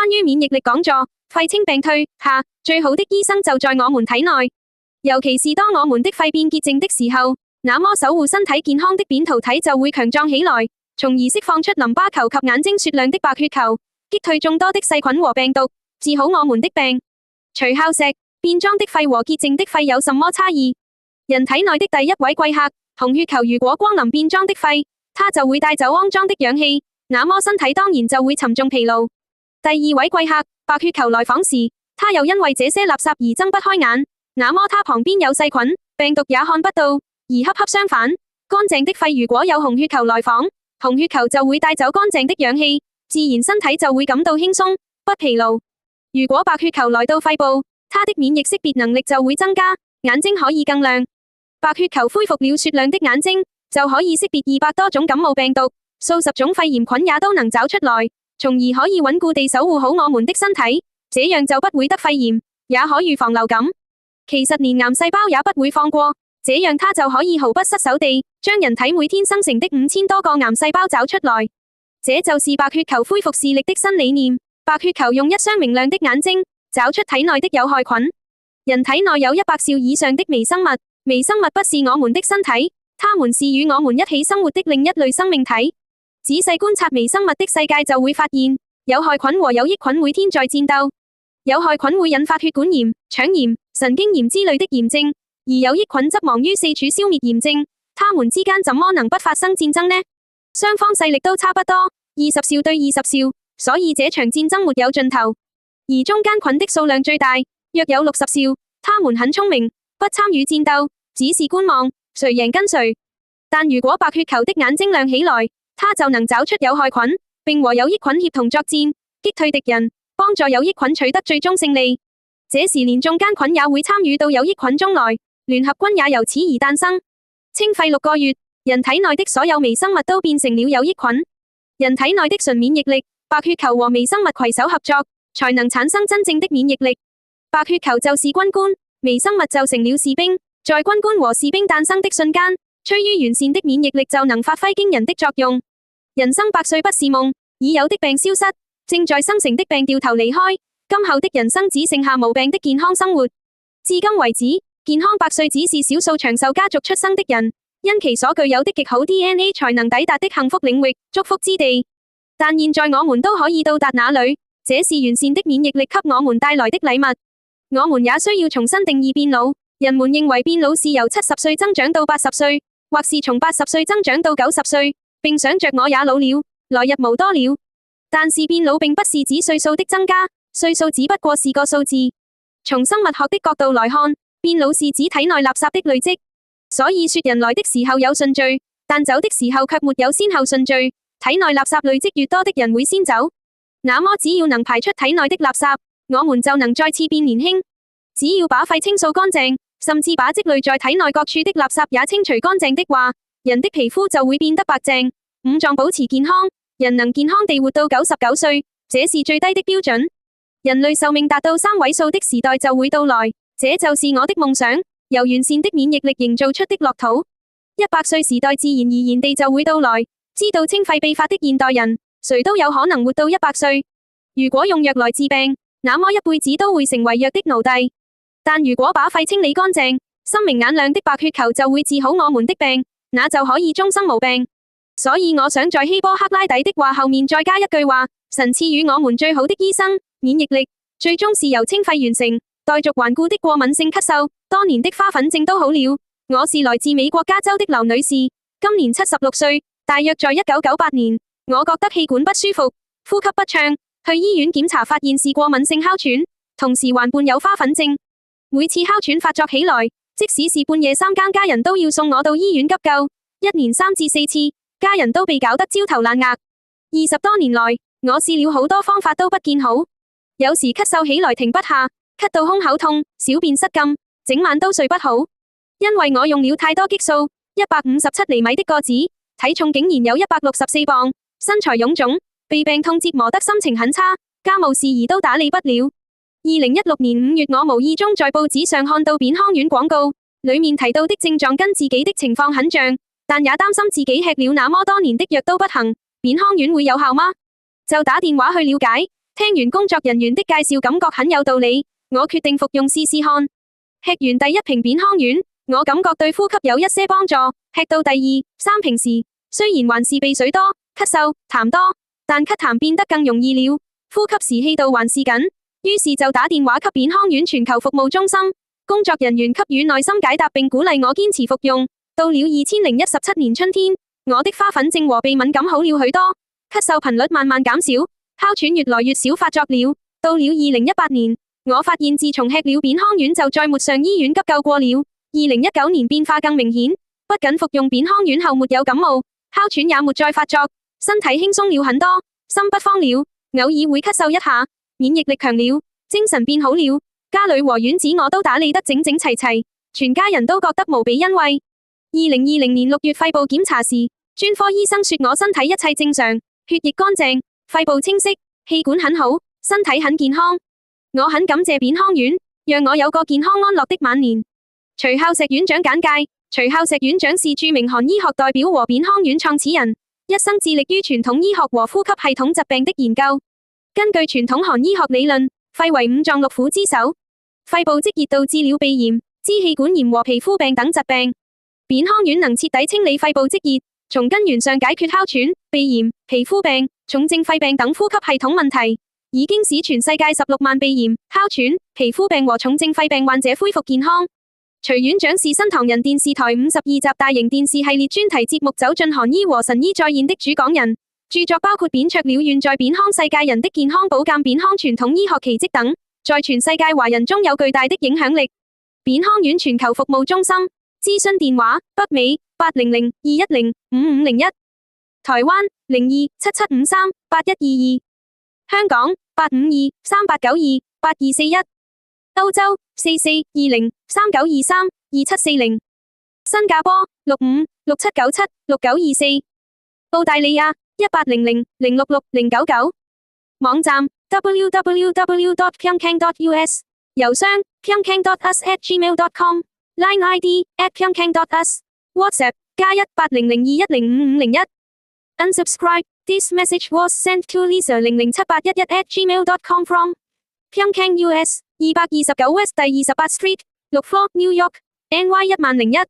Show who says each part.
Speaker 1: 關於免疫力講座，肺清病退下，最好的醫生就在我們體內。尤其是當我們的肺變潔淨的時候，那麼守護身體健康的扁桃體就會強壯起來，從而釋放出淋巴球及眼睛雪亮的白血球，擊退眾多的細菌和病毒，治好我們的病。徐孝石，變裝的肺和潔淨的肺有什麼差異？人體內的第一位貴客，紅血球如果光臨變裝的肺，它就會帶走骯髒的氧氣，那麼身體當然就會沉重疲勞。第二位貴客，白血球來訪時，它又因為這些垃圾而睜不開眼，那麼它旁邊有細菌、病毒也看不到。而恰恰相反，乾淨的肺如果有紅血球來訪，紅血球就會帶走乾淨的氧氣，自然身體就會感到輕鬆，不疲勞。如果白血球來到肺部，它的免疫識別能力就會增加，眼睛可以更亮。白血球恢復了雪亮的眼睛，就可以識別200多種感冒病毒，數十種肺炎菌也都能找出來，從而可以穩固地守護好我們的身體，這樣就不會得肺炎，也可預防流感。其實連癌細胞也不會放過，這樣它就可以毫不失手地將人體每天生成的5000多個癌細胞找出來。這就是白血球恢復視力的新理念。白血球用一雙明亮的眼睛找出體內的有害菌。人體內有100兆以上的微生物，微生物不是我們的身體，它們是與我們一起生活的另一類生命體。仔細觀察微生物的世界就會發現，有害菌和有益菌每天在戰鬥。有害菌會引發血管炎、腸炎、神經炎之類的炎症，而有益菌則忙於四處消滅炎症，它們之間怎麼能不發生戰爭呢？雙方勢力都差不多，20兆對20兆，所以這場戰爭沒有盡頭。而中間菌的數量最大，約有60兆，他們很聰明，不參與戰鬥，只是觀望，誰贏跟誰。但如果白血球的眼睛亮起來，它就能找出有害菌，並和有益菌協同作戰，擊退敵人，幫助有益菌取得最終勝利。這時連中間菌也會參與到有益菌中來，聯合軍也由此而誕生。清肺6個月，人體內的所有微生物都變成了有益菌。人體內的純免疫力，白血球和微生物攜手合作，才能產生真正的免疫力。白血球就是軍官，微生物就成了士兵。在軍官和士兵誕生的瞬間，趨於完善的免疫力就能發揮驚人的作用。人生100歲不是夢，已有的病消失，正在生成的病掉頭離開，今後的人生只剩下無病的健康生活。至今為止，健康100歲只是少數長壽家族出生的人，因其所具有的極好 DNA 才能抵達的幸福領域、祝福之地。但現在我們都可以到達那裡，這是完善的免疫力給我們帶來的禮物。我們也需要重新定義變老。人們認為變老是由70歲增長到80歲，或是從80歲增長到90歲，並想着我也老了，來日無多了。但是變老並不是指歲數的增加，歲數只不過是個數字。從生物學的角度來看，變老是指體內垃圾的累積。所以說人來的時候有順序，但走的時候卻沒有先後順序。體內垃圾累積越多的人會先走。那麼只要能排出體內的垃圾，我們就能再次變年輕。只要把肺清掃乾淨，甚至把積累在體內各處的垃圾也清除乾淨的話，人的皮膚就會變得白淨，五臟保持健康，人能健康地活到99歲，這是最低的標準。人類壽命達到3位數的時代就會到來，這就是我的夢想，由完善的免疫力營造出的樂土。100歲時代自然而然地就會到來。知道清肺秘法的現代人，誰都有可能活到100歲。如果用藥來治病，那麼一輩子都會成為藥的奴隸。但如果把肺清理乾淨，心明眼亮的白血球就會治好我們的病，那就可以終生無病。所以我想在希波克拉底的話後面再加一句話：神賜予我們最好的醫生，免疫力，最終是由清肺完成。待續頑固的過敏性咳嗽，多年的花粉症都好了。我是來自美國加州的劉女士，今年76歲，大約在1998年，我覺得氣管不舒服，呼吸不暢，去醫院檢查發現是過敏性哮喘，同時還伴有花粉症。每次哮喘發作起來，即使是半夜3更，家人都要送我到醫院急救。1年3至4次，家人都被搞得焦頭爛額。20多年來，我試了好多方法都不見好。有時咳嗽起來停不下，咳到胸口痛，小便失禁，整晚都睡不好。因為我用了太多激素，157厘米的個子，體重竟然有164磅，身材臃腫，被病痛折磨得心情很差，家務事宜都打理不了。2016年5月，我無意中在報紙上看到扁康丸廣告，裡面提到的症狀跟自己的情況很像，但也擔心自己吃了那麼多年的藥都不行，扁康丸會有效嗎？就打電話去了解，聽完工作人員的介紹，感覺很有道理，我決定服用試試看。吃完第一瓶扁康丸，我感覺對呼吸有一些幫助。吃到第二、三瓶時，雖然還是鼻水多、咳嗽、痰多，但咳痰變得更容易了。呼吸時氣道還是緊，於是就打電話給扁康丸全球服務中心。工作人員給予耐心解答並鼓勵我堅持服用。到了2017年春天，我的花粉症和鼻敏感好了許多，咳嗽頻率慢慢減少，哮喘越來越少發作了。到了2018年，我發現自從吃了扁康丸就再沒上醫院急救過了。2019年變化更明顯，不僅服用扁康丸後沒有感冒，哮喘也沒再發作，身體輕鬆了很多，心不慌了，偶爾會咳嗽一下，免疫力強了，精神變好了，家裏和院子我都打理得整整齊齊，全家人都覺得無比欣慰。2020年6月肺部檢查時，專科醫生說我身體一切正常，血液乾淨，肺部清晰，氣管很好，身體很健康。我很感謝扁康丸，讓我有個健康安樂的晚年。徐孝石院長簡介：徐孝石院長是著名韓醫學代表和扁康丸創始人，一生致力於傳統醫學和呼吸系統疾病的研究。根據傳統韓醫學理論，肺為五臟六腑之首，肺部積熱導致了鼻炎、支氣管炎和皮膚病等疾病。扁康丸能徹底清理肺部積熱，從根源上解決哮喘、鼻炎、皮膚病、重症肺病等呼吸系統問題，已經使全世界16萬鼻炎、哮喘、皮膚病和重症肺病患者恢復健康。徐院長是新唐人電視台52集大型電視系列專題節目《走進韓醫和神醫再現》的主講人，著作包括扁鵲鳥院在扁康世界人的健康保鑑、扁康傳統醫學奇蹟等，在全世界華人中有巨大的影響力。扁康丸全球服務中心諮詢電話：北美800-210-5501，台灣02-7753-8122，香港852-3892-8241，歐洲4420-3923-2740，新加坡65-6797-6924，澳大利亞1800-066-099，網站 www.pyeongkang.us， 郵箱 pyeongkang.us@gmail.com， Line ID @pyeongkang.us， WhatsApp +18002105501。Unsubscribe. This message was sent to Lisa007811@gmail.com from Pyeongkang, US 229 West 第28 Street, 6 Floor, New York, NY 10001。